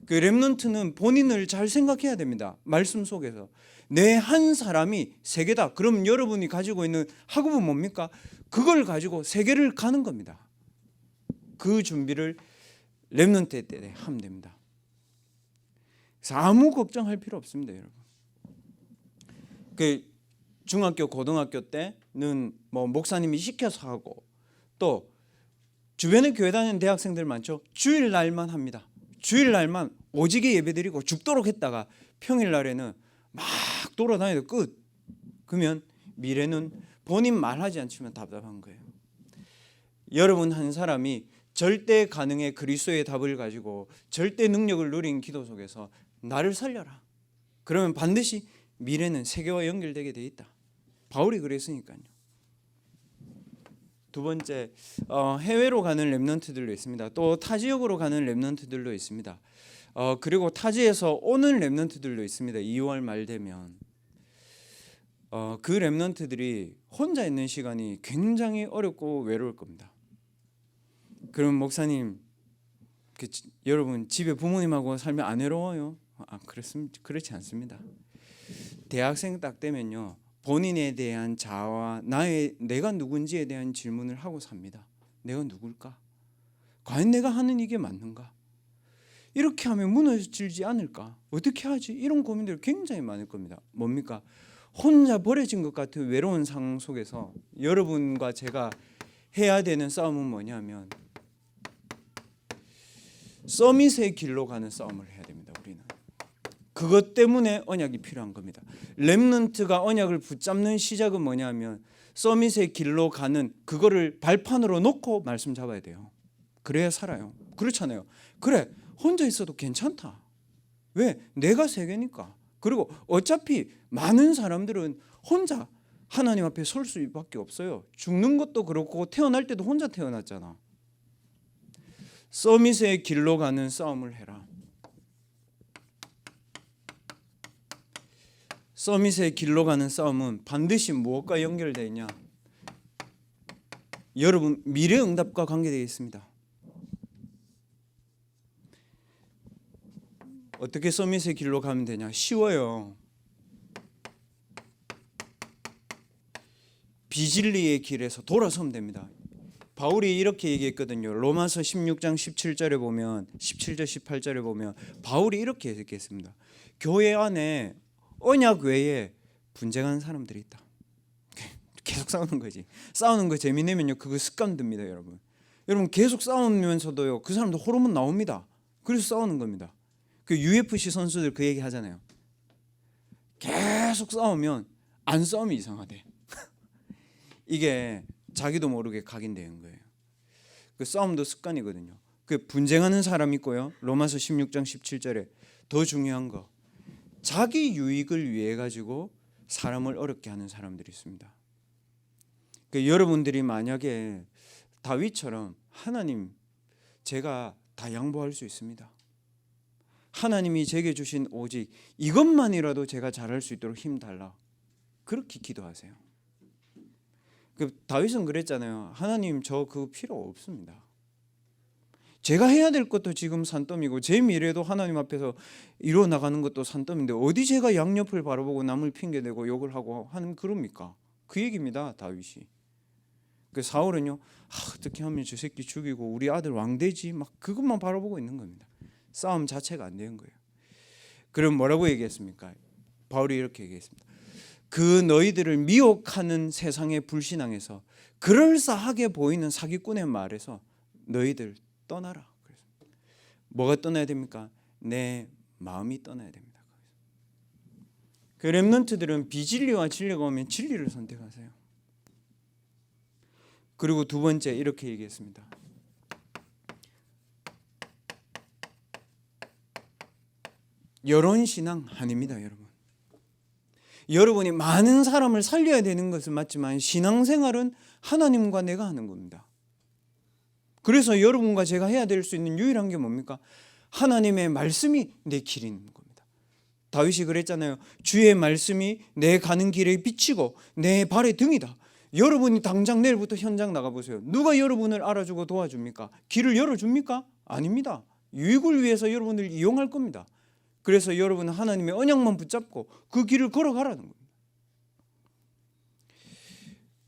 그 렘넌트는 본인을 잘 생각해야 됩니다. 말씀 속에서 내 한 사람이 세계다. 그럼 여러분이 가지고 있는 학업은 뭡니까? 그걸 가지고 세계를 가는 겁니다. 그 준비를 렘넌트 때 하면 됩니다. 그래서 아무 걱정할 필요 없습니다, 여러분. 그 중학교, 고등학교 때는 뭐 목사님이 시켜서 하고 또 주변에 교회 다니는 대학생들 많죠. 주일날만 합니다. 주일날만 오지게 예배드리고 죽도록 했다가 평일날에는 막 돌아다니도 끝. 그러면 미래는 본인 말하지 않지만 답답한 거예요. 여러분 한 사람이 절대 가능의 그리스도의 답을 가지고 절대 능력을 누린 기도 속에서 나를 살려라. 그러면 반드시 미래는 세계와 연결되게 돼 있다. 바울이 그랬으니까요. 두 번째, 해외로 가는 렘넌트들도 있습니다. 또 타 지역으로 가는 렘넌트들도 있습니다. 그리고 타지에서 오는 렘넌트들도 있습니다. 2월 말 되면 그 렘넌트들이 혼자 있는 시간이 굉장히 어렵고 외로울 겁니다. 그럼 목사님, 여러분 집에 부모님하고 살면 안 외로워요? 그렇지 않습니다. 대학생 딱 되면요, 본인에 대한 자아와 내가 누군지에 대한 질문을 하고 삽니다. 내가 누굴까? 과연 내가 하는 이게 맞는가? 이렇게 하면 무너지지 않을까? 어떻게 하지? 이런 고민들이 굉장히 많을 겁니다. 뭡니까? 혼자 버려진 것 같은 외로운 상황 속에서 여러분과 제가 해야 되는 싸움은 뭐냐면 서밋의 길로 가는 싸움을 해야 됩니다. 우리는 그것 때문에 언약이 필요한 겁니다. 렘넌트가 언약을 붙잡는 시작은 뭐냐면 서밋의 길로 가는 그거를 발판으로 놓고 말씀 잡아야 돼요. 그래야 살아요. 그렇잖아요. 그래, 혼자 있어도 괜찮다. 왜? 내가 세계니까. 그리고 어차피 많은 사람들은 혼자 하나님 앞에 설 수밖에 없어요. 죽는 것도 그렇고 태어날 때도 혼자 태어났잖아. 서밋의 길로 가는 싸움을 해라. 서밋의 길로 가는 싸움은 반드시 무엇과 연결되어 있냐? 여러분 미래 응답과 관계되어 있습니다. 어떻게 서밋의 길로 가면 되냐? 쉬워요. 비진리의 길에서 돌아서면 됩니다. 바울이 이렇게 얘기했거든요. 로마서 16장 17절에 보면 17절 18절에 보면 바울이 이렇게 얘기했습니다. 교회 안에 언약 외에 분쟁하는 사람들이 있다. 계속 싸우는 거지. 싸우는 거 재미내면요 그거 습관 듭니다, 여러분. 여러분 계속 싸우면서도요 그 사람도 호르몬 나옵니다. 그래서 싸우는 겁니다. 그 UFC 선수들 그 얘기 하잖아요. 계속 싸우면 안 싸우면 이상하대. 이게 자기도 모르게 각인되는 거예요. 그 싸움도 습관이거든요. 그 분쟁하는 사람 있고요. 로마서 16장 17절에 더 중요한 거 자기 유익을 위해 가지고 사람을 어렵게 하는 사람들이 있습니다. 그 여러분들이 만약에 다윗처럼 하나님 제가 다 양보할 수 있습니다. 하나님이 제게 주신 오직 이것만이라도 제가 잘할 수 있도록 힘 달라. 그렇게 기도하세요. 그 다윗은 그랬잖아요. 하나님 저 그거 필요 없습니다. 제가 해야 될 것도 지금 산더미고 제 미래도 하나님 앞에서 이루어 나가는 것도 산더미인데 어디 제가 양옆을 바라보고 남을 핑계대고 욕을 하고 하는 그럽니까? 그 얘기입니다. 다윗이. 그 사울은요. 어떻게 하면 저 새끼 죽이고 우리 아들 왕되지? 막 그것만 바라보고 있는 겁니다. 싸움 자체가 안 되는 거예요. 그럼 뭐라고 얘기했습니까? 바울이 이렇게 얘기했습니다. 그 너희들을 미혹하는 세상의 불신앙에서 그럴싸하게 보이는 사기꾼의 말에서 너희들 떠나라. 뭐가 떠나야 됩니까? 내 마음이 떠나야 됩니다. 그 렘넌트들은 비진리와 진리가 오면 진리를 선택하세요. 그리고 두 번째 이렇게 얘기했습니다. 여론 신앙 아닙니다, 여러분. 여러분이 많은 사람을 살려야 되는 것은 맞지만 신앙생활은 하나님과 내가 하는 겁니다. 그래서 여러분과 제가 해야 될 수 있는 유일한 게 뭡니까? 하나님의 말씀이 내 길인 겁니다. 다윗이 그랬잖아요. 주의 말씀이 내 가는 길에 비치고 내 발의 등이다. 여러분이 당장 내일부터 현장 나가보세요. 누가 여러분을 알아주고 도와줍니까? 길을 열어줍니까? 아닙니다. 유익을 위해서 여러분을 이용할 겁니다. 그래서 여러분은 하나님의 언약만 붙잡고 그 길을 걸어가라는 겁니다.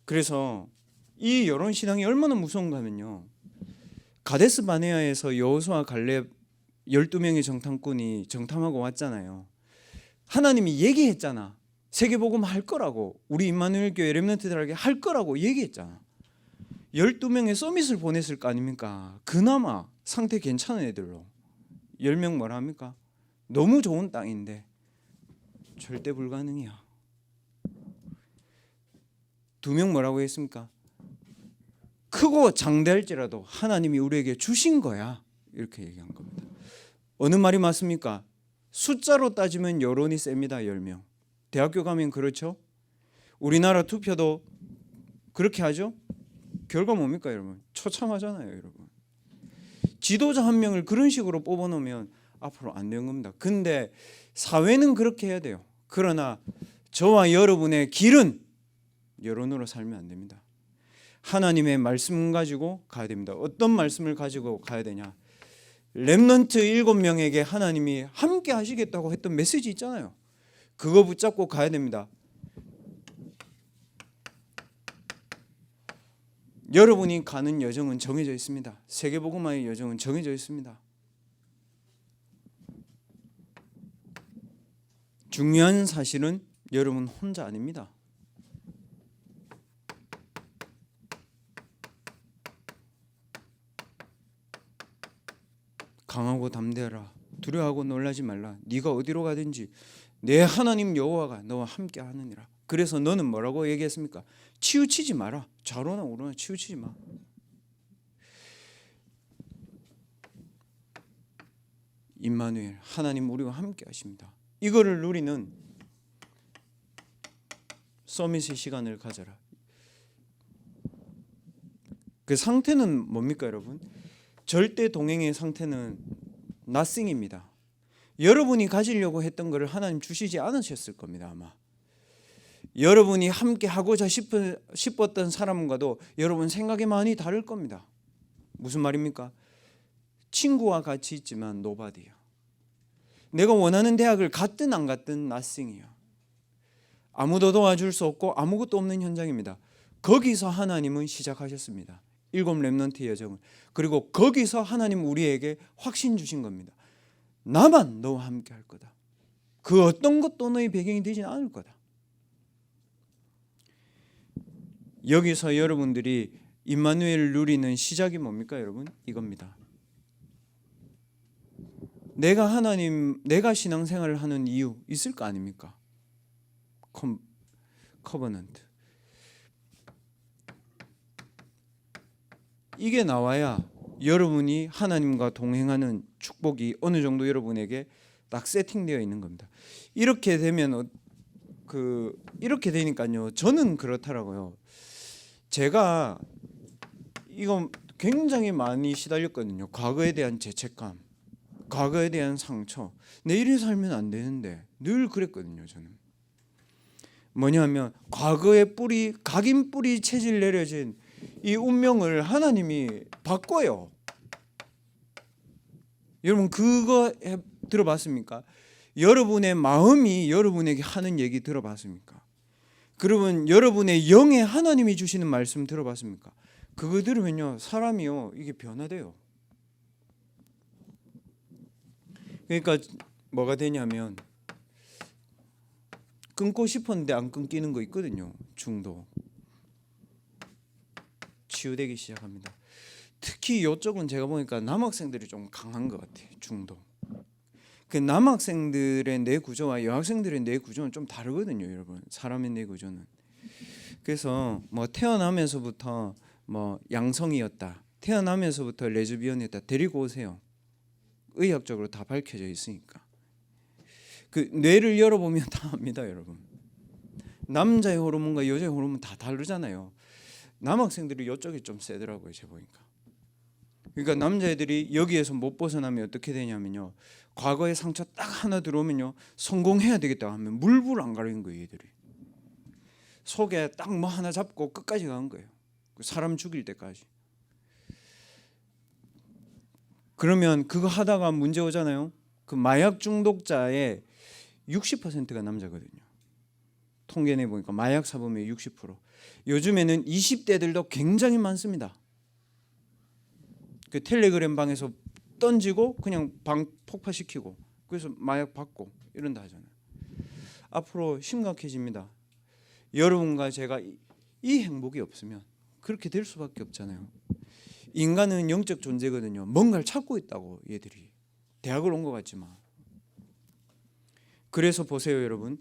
그래서 이 여론 신앙이 얼마나 무서운가 하면요. 가데스 바네아에서 여호수아 갈렙 12명의 정탐꾼이 정탐하고 왔잖아요. 하나님이 얘기했잖아. 세계복음 할 거라고. 우리 임마누엘 교회 렘넌트들에게 할 거라고 얘기했잖아. 12명의 서밋을 보냈을 거 아닙니까? 그나마 상태 괜찮은 애들로. 10명 뭐라 합니까? 너무 좋은 땅인데 절대 불가능이야. 2명 뭐라고 했습니까? 크고 장대할지라도 하나님이 우리에게 주신 거야. 이렇게 얘기한 겁니다. 어느 말이 맞습니까? 숫자로 따지면 여론이 셉니다. 10명. 대학교 가면 그렇죠? 우리나라 투표도 그렇게 하죠? 결과 뭡니까, 여러분? 처참하잖아요, 여러분. 지도자 한 명을 그런 식으로 뽑아놓으면 앞으로 안 되는 겁니다. 근데 사회는 그렇게 해야 돼요. 그러나 저와 여러분의 길은 여론으로 살면 안 됩니다. 하나님의 말씀 가지고 가야 됩니다. 어떤 말씀을 가지고 가야 되냐? 렘넌트 7명에게 하나님이 함께 하시겠다고 했던 메시지 있잖아요. 그거 붙잡고 가야 됩니다. 여러분이 가는 여정은 정해져 있습니다. 세계복음화의 여정은 정해져 있습니다. 중요한 사실은 여러분 혼자 아닙니다. 강하고 담대하라. 두려워하고 놀라지 말라. 네가 어디로 가든지 내 하나님 여호와가 너와 함께 하느니라. 그래서 너는 뭐라고 얘기했습니까? 치우치지 마라. 좌로나 우로나 치우치지 마. 임마누엘, 하나님 우리와 함께 하십니다. 이거를 누리는 서밋의 시간을 가져라. 그 상태는 뭡니까, 여러분? 절대 동행의 상태는 nothing입니다. 여러분이 가지려고 했던 것을 하나님 주시지 않으셨을 겁니다, 아마. 여러분이 함께 하고자 싶었던 사람과도 여러분 생각이 많이 다를 겁니다. 무슨 말입니까? 친구와 같이 있지만 nobody야. 내가 원하는 대학을 갔든 안 갔든 nothing이야. 아무도 도와줄 수 없고 아무것도 없는 현장입니다. 거기서 하나님은 시작하셨습니다. 7 렘넌트의 여정을. 그리고 거기서 하나님 우리에게 확신 주신 겁니다. 나만 너와 함께 할 거다. 그 어떤 것도 너의 배경이 되지 않을 거다. 여기서 여러분들이 임마누엘을 누리는 시작이 뭡니까, 여러분? 이겁니다. 내가 신앙생활을 하는 이유 있을 거 아닙니까? 커버넌트. 이게 나와야 여러분이 하나님과 동행하는 축복이 어느 정도 여러분에게 딱 세팅되어 있는 겁니다. 이렇게 되면 이렇게 되니까요. 저는 그렇더라고요. 제가 이거 굉장히 많이 시달렸거든요. 과거에 대한 죄책감, 과거에 대한 상처. 내일에 살면 안 되는데 늘 그랬거든요. 저는 뭐냐면 과거의 뿌리, 각인 뿌리 체질 내려진 이 운명을 하나님이 바꿔요. 여러분 그거 들어봤습니까? 여러분의 마음이 여러분에게 하는 얘기 들어봤습니까? 그러면 여러분의 영에 하나님이 주시는 말씀 들어봤습니까? 그거 들으면요 사람이요 이게 변화돼요. 그러니까 뭐가 되냐면 끊고 싶었는데 안 끊기는 거 있거든요. 중독. 치유되기 시작합니다. 특히 이쪽은 제가 보니까 남학생들이 좀 강한 것 같아요. 중독. 그 남학생들의 뇌 구조와 여학생들의 뇌 구조는 좀 다르거든요, 여러분. 사람의 뇌 구조는. 그래서 뭐 태어나면서부터 뭐 양성이었다, 태어나면서부터 레즈비언이었다 데리고 오세요. 의학적으로 다 밝혀져 있으니까. 그 뇌를 열어보면 다 압니다, 여러분. 남자의 호르몬과 여자의 호르몬 다 다르잖아요. 남학생들이 이쪽이 좀 세더라고요, 제 보니까. 그러니까 남자애들이 여기에서 못 벗어나면 어떻게 되냐면요, 과거의 상처 딱 하나 들어오면요 성공해야 되겠다 하면 물불 안 가리는 거예요. 얘들이 속에 딱 뭐 하나 잡고 끝까지 간 거예요. 사람 죽일 때까지. 그러면 그거 하다가 문제 오잖아요. 그 마약 중독자의 60%가 남자거든요. 통계 내 보니까 마약 사범의 60%. 요즘에는 20대들도 굉장히 많습니다. 그 텔레그램 방에서 던지고 그냥 방 폭파시키고 그래서 마약 받고 이런다 하잖아요. 앞으로 심각해집니다. 여러분과 제가 이 행복이 없으면 그렇게 될 수밖에 없잖아요. 인간은 영적 존재거든요. 뭔가를 찾고 있다고 얘들이. 대학을 온 것 같지만. 그래서 보세요, 여러분.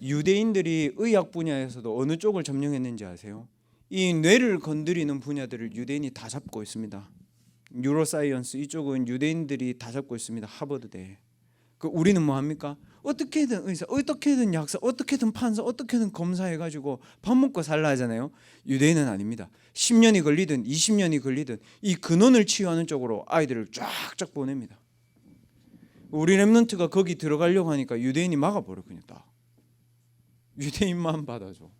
유대인들이 의학 분야에서도 어느 쪽을 점령했는지 아세요? 이 뇌를 건드리는 분야들을 유대인이 다 잡고 있습니다. 뉴로사이언스 이쪽은 유대인들이 다 잡고 있습니다. 하버드대. 그 우리는 뭐 합니까? 어떻게든 의사, 어떻게든 약사, 어떻게든 판사, 어떻게든 검사해가지고 밥 먹고 살라 하잖아요. 유대인은 아닙니다. 10년이 걸리든 20년이 걸리든 이 근원을 치유하는 쪽으로 아이들을 쫙쫙 보냅니다. 우리 렘넌트가 거기 들어가려고 하니까 유대인이 막아버려. 그냥 딱 유대인만 받아줘.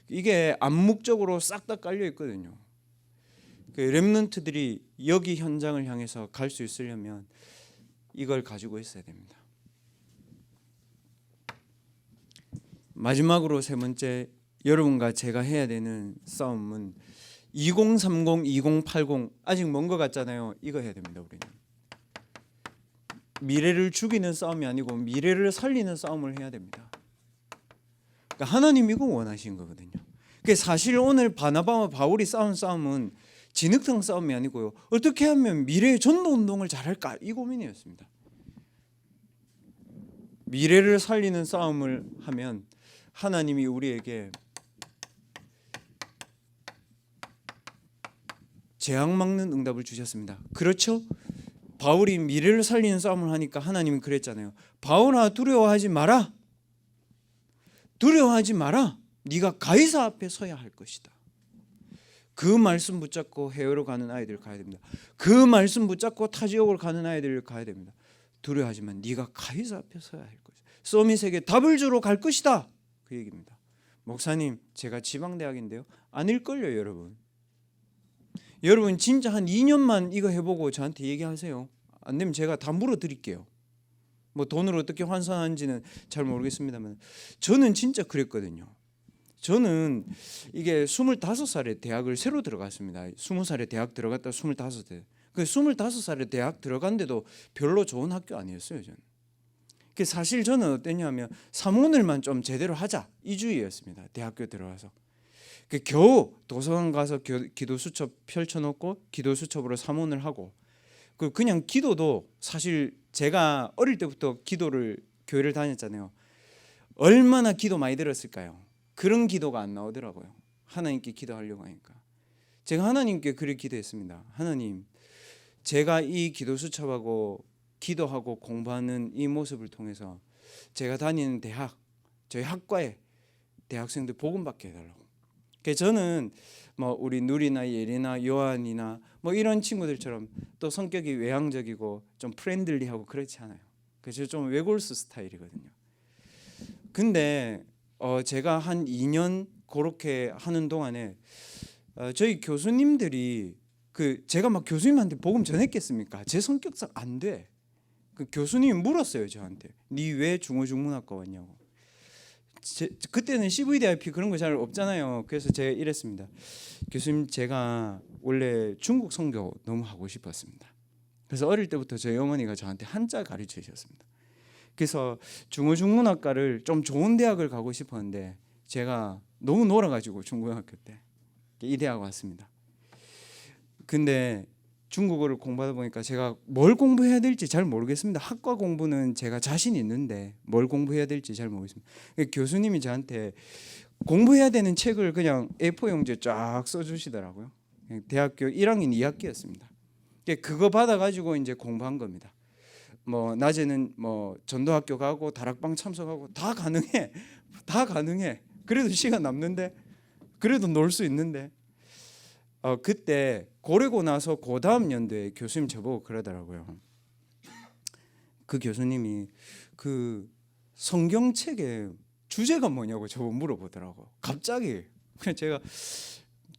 이게 암묵적으로 싹 다 깔려 있거든요. 그 렘넌트들이 여기 현장을 향해서 갈 수 있으려면 이걸 가지고 있어야 됩니다. 마지막으로 세 번째, 여러분과 제가 해야 되는 싸움은 2030, 2080 아직 먼 것 같잖아요. 이거 해야 됩니다. 우리는 미래를 죽이는 싸움이 아니고 미래를 살리는 싸움을 해야 됩니다. 그러니까 하나님 이거 원하신 거거든요. 사실 오늘 바나바와 바울이 싸운 싸움은 진흙탕 싸움이 아니고요. 어떻게 하면 미래의 전도 운동을 잘할까 이 고민이었습니다. 미래를 살리는 싸움을 하면 하나님이 우리에게 재앙 막는 응답을 주셨습니다. 그렇죠? 바울이 미래를 살리는 싸움을 하니까 하나님은 그랬잖아요. 바울아 두려워하지 마라. 두려워하지 마라. 네가 가이사 앞에 서야 할 것이다. 그 말씀 붙잡고 해외로 가는 아이들 가야 됩니다. 그 말씀 붙잡고 타 지역으로 가는 아이들 가야 됩니다. 두려워하지만 네가 가이사 앞에 서야 할 것이다. 서밋에게 답을 주러 갈 것이다. 그 얘기입니다. 목사님, 제가 지방대학인데요. 아닐걸요, 여러분. 여러분 진짜 한 2년만 이거 해보고 저한테 얘기하세요. 안 되면 제가 다 물어드릴게요. 뭐 돈으로 어떻게 환산하는지는 잘 모르겠습니다만 저는 진짜 그랬거든요. 저는 이게 25살에 대학을 새로 들어갔습니다. 20살에 대학 들어갔다 25살. 그 25살에 대학 들어간데도 별로 좋은 학교 아니었어요, 저는. 사실 저는 어땠냐면 사문을만 좀 제대로 하자 이 주의였습니다. 대학교 들어가서. 겨우 도서관 가서 기도 수첩 펼쳐놓고 기도 수첩으로 사문을 하고 그냥 기도도 사실 제가 어릴 때부터 교회를 다녔잖아요. 얼마나 기도 많이 들었을까요? 그런 기도가 안 나오더라고요. 하나님께 기도하려고 하니까. 제가 하나님께 그렇게 기도했습니다. 하나님, 제가 이 기도 수첩하고 기도하고 공부하는 이 모습을 통해서 제가 다니는 대학, 저희 학과에 대학생들 복음 받게 해달라고. 저는 뭐 우리 누리나 예리나 요한이나 뭐 이런 친구들처럼 또 성격이 외향적이고 좀 프렌들리하고 그렇지 않아요. 그래서 좀 외골수 스타일이거든요. 근데 제가 한 2년 그렇게 하는 동안에 저희 교수님들이 제가 막 교수님한테 복음 전했겠습니까? 제 성격상 안 돼. 그 교수님이 물었어요 저한테. 네 왜 중어중문학과 왔냐고. 그때는 CVDIP 그런 거 잘 없잖아요. 그래서 제가 이랬습니다. 교수님, 제가 원래 중국 선교 너무 하고 싶었습니다. 그래서 어릴 때부터 저희 어머니가 저한테 한자 가르쳐 주셨습니다. 그래서 중어중문학과를 좀 좋은 대학을 가고 싶었는데 제가 너무 놀아가지고 중고등학교 때 이 대학 왔습니다. 근데 중국어를 공부하다 보니까 제가 뭘 공부해야 될지 잘 모르겠습니다. 학과 공부는 제가 자신 있는데 뭘 공부해야 될지 잘 모르겠습니다. 교수님이 저한테 공부해야 되는 책을 그냥 A4 용지에 쫙 써주시더라고요. 대학교 1학년 2학기였습니다. 그거 받아가지고 이제 공부한 겁니다. 뭐 낮에는 뭐 전도학교 가고 다락방 참석하고 다 가능해. 다 가능해. 그래도 시간 남는데, 그래도 놀 수 있는데. 그때 고르고 나서 그 다음 연도에 교수님 저보고 그러더라고요. 그 교수님이 그 성경책의 주제가 뭐냐고 저보고 물어보더라고. 갑자기. 그래서 제가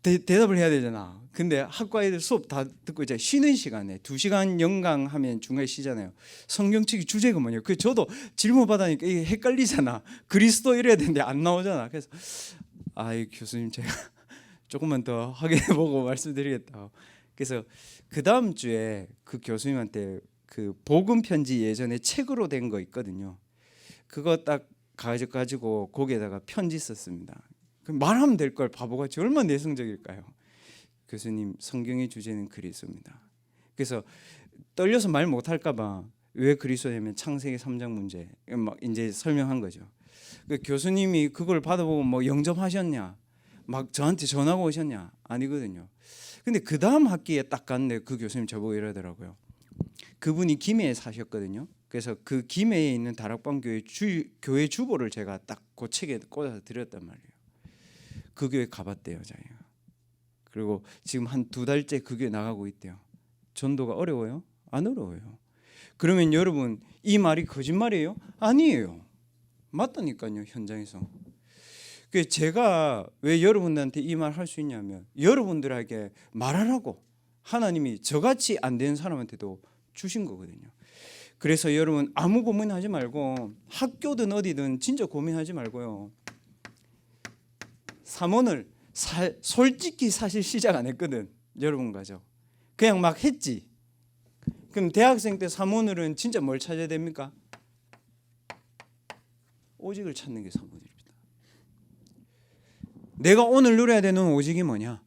대답을 해야 되잖아. 근데 학과 애들 수업 다 듣고 이제 쉬는 시간에 2시간 연강하면 중간에 쉬잖아요. 성경책의 주제가 뭐냐고. 그 저도 질문 받으니까 이게 헷갈리잖아. 그리스도 이래야 되는데 안 나오잖아. 그래서 아이 교수님 제가 조금만 더 확인해보고 말씀드리겠다. 그래서 그 다음 주에 그 교수님한테 그 복음 편지 예전에 책으로 된 거 있거든요. 그거 딱 가지고 거기에다가 편지 썼습니다. 말하면 될 걸 바보같이 얼마나 내성적일까요? 교수님, 성경의 주제는 그리스도입니다. 그래서 떨려서 말 못할까봐 왜 그리스도냐면 창세기 3장 문제 막 이제 설명한 거죠. 그 교수님이 그걸 받아보고 뭐 영접하셨냐? 막 저한테 전화가 오셨냐? 아니거든요. 근데 그 다음 학기에 딱 갔는데 그 교수님 저보고 이러더라고요. 그분이 김해에 사셨거든요. 그래서 그 김해에 있는 다락방 교회 주보를 제가 딱 그 책에 꽂아서 드렸단 말이에요. 그 교회 가봤대요, 자기가. 그리고 지금 한 2달째 그 교회 나가고 있대요. 전도가 어려워요? 안 어려워요. 그러면 여러분 이 말이 거짓말이에요? 아니에요. 맞다니까요, 현장에서. 제가 왜 여러분들한테 이 말 할 수 있냐면 여러분들에게 말하라고 하나님이 저같이 안 되는 사람한테도 주신 거거든요. 그래서 여러분 아무 고민하지 말고 학교든 어디든 진짜 고민하지 말고요. 사모를 솔직히 사실 시작 안 했거든. 여러분과죠. 그냥 막 했지. 그럼 대학생 때 사모늘은 진짜 뭘 찾아야 됩니까? 오직을 찾는 게 사모늘입니다. 내가 오늘 누려야 되는 오직이 뭐냐?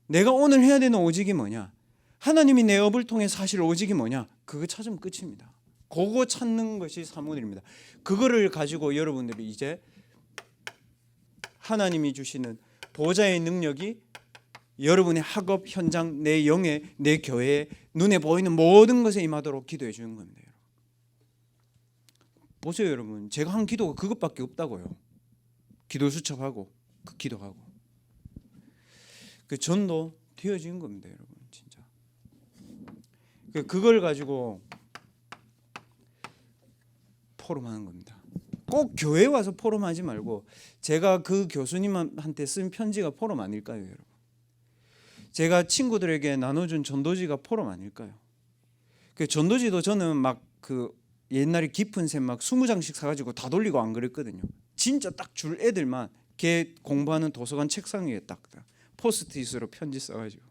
내가 오늘 해야 되는 오직이 뭐냐? 하나님이 내 업을 통해 사실 오직이 뭐냐? 그거 찾으면 끝입니다. 그거 찾는 것이 사모늘입니다. 그거를 가지고 여러분들이 이제 하나님이 주시는 보좌의 능력이 여러분의 학업, 현장, 내 영에, 내 교회에, 눈에 보이는 모든 것에 임하도록 기도해 주는 겁니다. 보세요 여러분, 제가 한 기도가 그것밖에 없다고요. 기도 수첩하고 그 기도하고 그 전도 되어지는 겁니다 여러분. 진짜 그걸 가지고 포럼하는 겁니다. 꼭 교회 와서 포럼하지 말고 제가 그 교수님한테 쓴 편지가 포럼 아닐까요 여러분? 제가 친구들에게 나눠준 전도지가 포럼 아닐까요? 그 전도지도 저는 막 그 옛날에 깊은 셈 막 20장씩 사가지고 다 돌리고 안 그랬거든요. 진짜 딱 줄 애들만 걔 공부하는 도서관 책상 위에 딱 포스트잇으로 편지 써가지고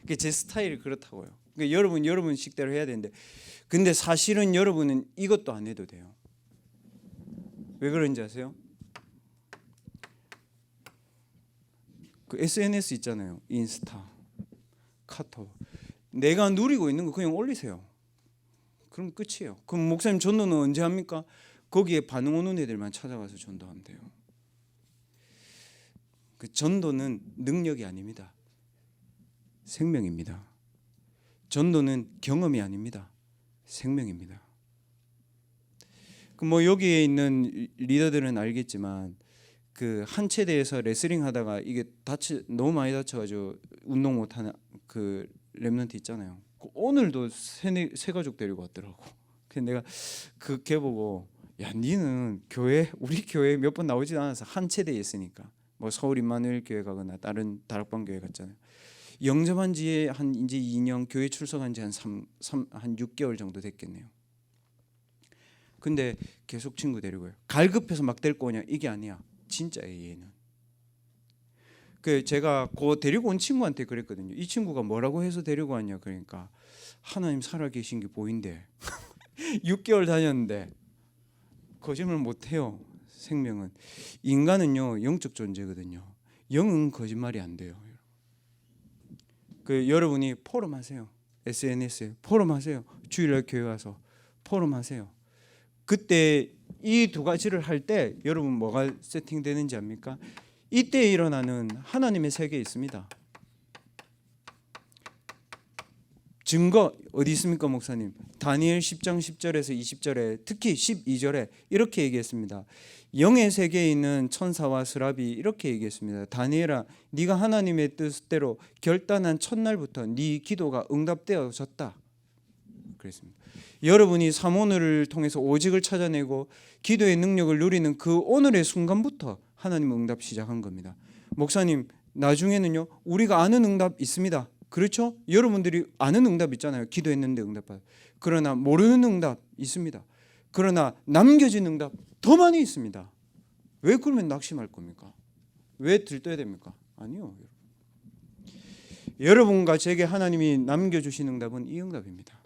그게 제 스타일이 그렇다고요. 그러니까 여러분 식대로 해야 되는데 근데 사실은 여러분은 이것도 안 해도 돼요. 왜 그런지 아세요? 그 SNS 있잖아요. 인스타, 카톡. 내가 누리고 있는 거 그냥 올리세요. 그럼 끝이에요. 그럼 목사님 전도는 언제 합니까? 거기에 반응 오는 애들만 찾아가서 전도하면 돼요. 그 전도는 능력이 아닙니다. 생명입니다. 전도는 경험이 아닙니다. 생명입니다. 뭐 여기에 있는 리더들은 알겠지만 그 한 체대에서 레슬링 하다가 이게 너무 많이 다쳐가지고 운동 못하는 그 랩런트 있잖아요. 오늘도 세 가족 데리고 왔더라고. 그래서 내가 그 걔 보고 야 니는 우리 교회 몇 번 나오지 않아서 한 체대에 있으니까 뭐 서울 임마누엘 교회 가거나 다른 다락방 교회 갔잖아요. 영접한 지 한 이제 2년, 교회 출석한 지 한 6개월 정도 됐겠네요. 근데 계속 친구 데리고요. 갈급해서 막 데리고 오냐 이게 아니야. 진짜예요 얘는. 그 제가 그 데리고 온 친구한테 그랬거든요. 이 친구가 뭐라고 해서 데리고 왔냐 그러니까 하나님 살아계신 게 보인대. 6개월 다녔는데 거짓말 못해요. 생명은 인간은요 영적 존재거든요. 영은 거짓말이 안 돼요. 그 여러분이 포럼하세요. SNS에 포럼하세요. 주일날 교회 와서 포럼하세요. 그때 이 두 가지를 할 때 여러분 뭐가 세팅되는지 압니까? 이때 일어나는 하나님의 세계에 있습니다. 증거 어디 있습니까 목사님? 다니엘 10장 10절에서 20절에 특히 12절에 이렇게 얘기했습니다. 영의 세계에 있는 천사와 스라비 이렇게 얘기했습니다. 다니엘아 네가 하나님의 뜻대로 결단한 첫날부터 네 기도가 응답되어졌다. 그랬습니다. 여러분이 사모늘을 통해서 오직을 찾아내고 기도의 능력을 누리는 그 오늘의 순간부터 하나님 응답 시작한 겁니다. 목사님 나중에는요 우리가 아는 응답 있습니다. 그렇죠? 여러분들이 아는 응답 있잖아요. 기도했는데 응답받아요. 그러나 모르는 응답 있습니다. 그러나 남겨진 응답 더 많이 있습니다. 왜 그러면 낙심할 겁니까? 왜 들떠야 됩니까? 아니요. 여러분과 제게 하나님이 남겨주신 응답은 이 응답입니다.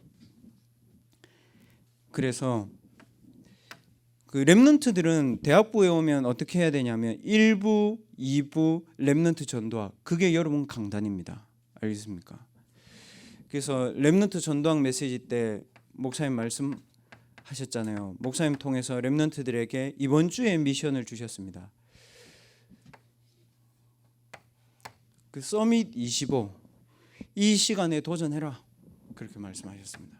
그래서 그 렘넌트들은 대학부에 오면 어떻게 해야 되냐면 1부, 2부 렘넌트 전도학 그게 여러분 강단입니다. 알겠습니까? 그래서 렘넌트 전도학 메시지 때 목사님 말씀하셨잖아요. 목사님 통해서 렘넌트들에게 이번 주에 미션을 주셨습니다. 그 서밋 25 이 시간에 도전해라 그렇게 말씀하셨습니다.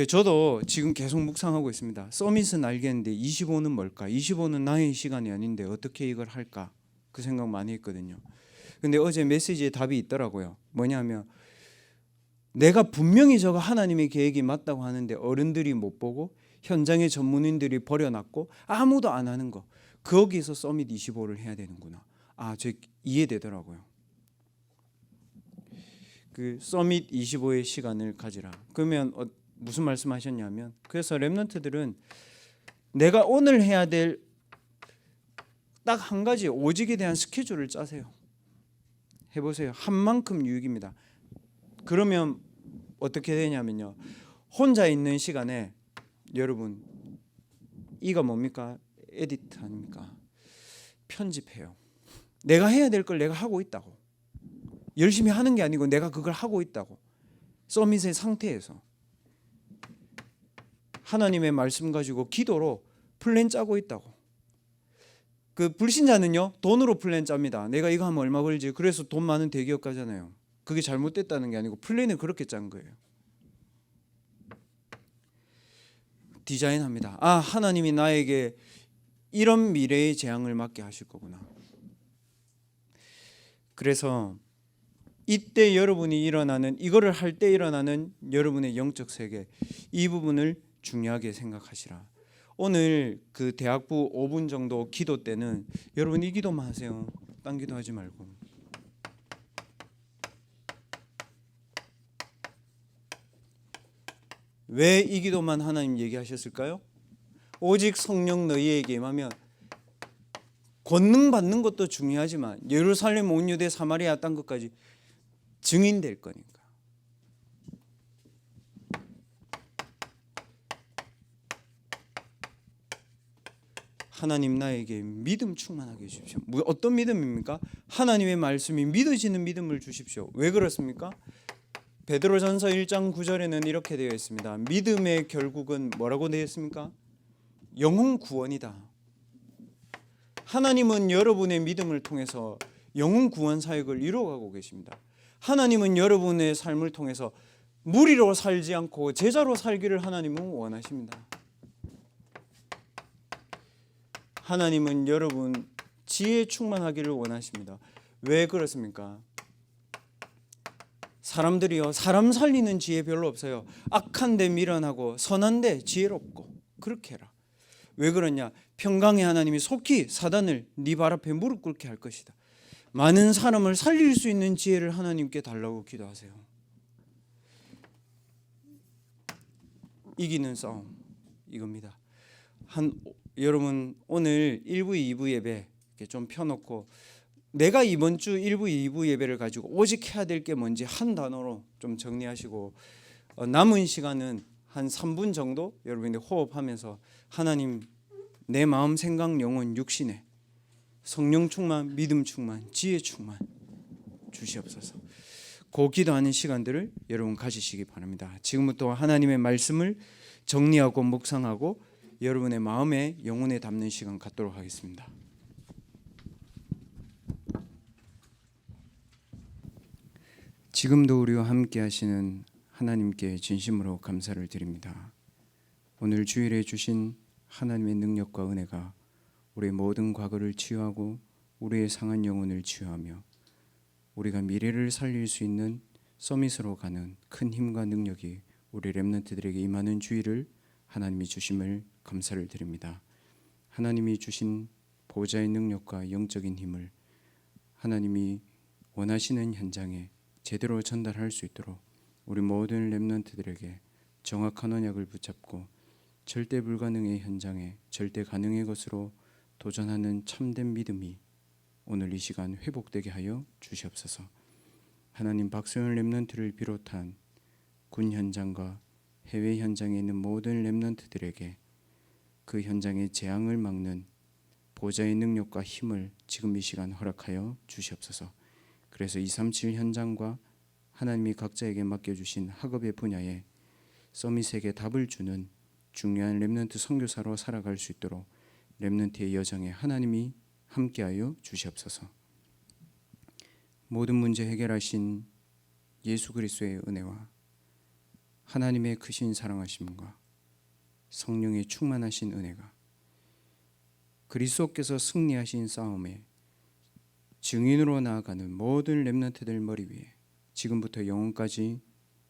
저도 지금 계속 묵상하고 있습니다. 서밋은 알겠는데 25는 뭘까? 25는 나의 시간이 아닌데 어떻게 이걸 할까? 그 생각 많이 했거든요. 근데 어제 메시지에 답이 있더라고요. 뭐냐면 내가 분명히 저거 하나님의 계획이 맞다고 하는데 어른들이 못 보고 현장의 전문인들이 버려놨고 아무도 안 하는 거. 거기서 서밋 25를 해야 되는구나. 저 이해되더라고요. 그 서밋 25의 시간을 가지라. 그러면 무슨 말씀하셨냐면 그래서 렘넌트들은 내가 오늘 해야 될 딱 한 가지 오직에 대한 스케줄을 짜세요. 해보세요. 한 만큼 유익입니다. 그러면 어떻게 되냐면요, 혼자 있는 시간에 여러분 이가 뭡니까? 에디트 아닙니까? 편집해요. 내가 해야 될 걸 내가 하고 있다고, 열심히 하는 게 아니고 내가 그걸 하고 있다고, 서밋의 상태에서 하나님의 말씀 가지고 기도로 플랜 짜고 있다고. 그 불신자는요, 돈으로 플랜 짭니다. 내가 이거 하면 얼마 벌지, 그래서 돈 많은 대기업 가잖아요. 그게 잘못됐다는 게 아니고 플랜을 그렇게 짠 거예요. 디자인합니다. 아, 하나님이 나에게 이런 미래의 재앙을 맞게 하실 거구나. 그래서 이때 여러분이 일어나는, 이거를 할 때 일어나는 여러분의 영적 세계, 이 부분을 중요하게 생각하시라. 오늘 그 대학부 5분 정도 기도 때는 여러분 이 기도만 하세요. 딴 기도 하지 말고. 왜 이 기도만 하나님 얘기하셨을까요? 오직 성령 너희에게 임하면, 권능 받는 것도 중요하지만 예루살렘 온 유대 사마리아 땅 것까지 증인될 거니까. 하나님 나에게 믿음 충만하게 해주십시오. 어떤 믿음입니까? 하나님의 말씀이 믿어지는 믿음을 주십시오. 왜 그렇습니까? 베드로전서 1장 9절에는 이렇게 되어 있습니다. 믿음의 결국은 뭐라고 되어 있습니까? 영혼 구원이다. 하나님은 여러분의 믿음을 통해서 영혼 구원 사역을 이루어가고 계십니다. 하나님은 여러분의 삶을 통해서 무리로 살지 않고 제자로 살기를 하나님은 원하십니다. 하나님은 여러분 지혜 충만하기를 원하십니다. 왜 그렇습니까? 사람들이요, 사람 살리는 지혜 별로 없어요. 악한 데 미련하고 선한 데 지혜롭고, 그렇게 해라. 왜 그러냐? 평강의 하나님이 속히 사단을 네 발 앞에 무릎 꿇게 할 것이다. 많은 사람을 살릴 수 있는 지혜를 하나님께 달라고 기도하세요. 이기는 싸움, 이겁니다. 여러분 오늘 1부 2부 예배 이렇게 좀 펴놓고, 내가 이번 주 1부 2부 예배를 가지고 오직 해야 될 게 뭔지 한 단어로 좀 정리하시고, 남은 시간은 한 3분 정도 여러분이 호흡하면서 하나님, 내 마음 생각 영혼 육신에 성령 충만, 믿음 충만, 지혜 충만 주시옵소서. 그 기도하는 시간들을 여러분 가지시기 바랍니다. 지금부터 하나님의 말씀을 정리하고 묵상하고 여러분의 마음에 영혼에 담는 시간 갖도록 하겠습니다. 지금도 우리와 함께 하시는 하나님께 진심으로 감사를 드립니다. 오늘 주일에 주신 하나님의 능력과 은혜가 우리의 모든 과거를 치유하고 우리의 상한 영혼을 치유하며 우리가 미래를 살릴 수 있는 서밋으로 가는 큰 힘과 능력이 우리 렘넌트들에게 임하는 주일을 하나님이 주심을 감사를 드립니다. 하나님이 주신 보좌의 능력과 영적인 힘을 하나님이 원하시는 현장에 제대로 전달할 수 있도록 우리 모든 렘넌트들에게 정확한 언약을 붙잡고 절대 불가능의 현장에 절대 가능의 것으로 도전하는 참된 믿음이 오늘 이 시간 회복되게 하여 주시옵소서. 하나님, 박소연 렘넌트를 비롯한 군 현장과 해외 현장에 있는 모든 렘넌트들에게 그 현장의 재앙을 막는 보좌의 능력과 힘을 지금 이 시간 허락하여 주시옵소서. 그래서 237 현장과 하나님이 각자에게 맡겨주신 학업의 분야에 서밋에게 답을 주는 중요한 렘넌트 선교사로 살아갈 수 있도록 렘넌트의 여정에 하나님이 함께하여 주시옵소서. 모든 문제 해결하신 예수 그리스도의 은혜와 하나님의 크신 사랑하심과 성령의 충만하신 은혜가 그리스도께서 승리하신 싸움에 증인으로 나아가는 모든 렘넌트들 머리 위에 지금부터 영원까지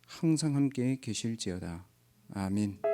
항상 함께 계실지어다. 아멘.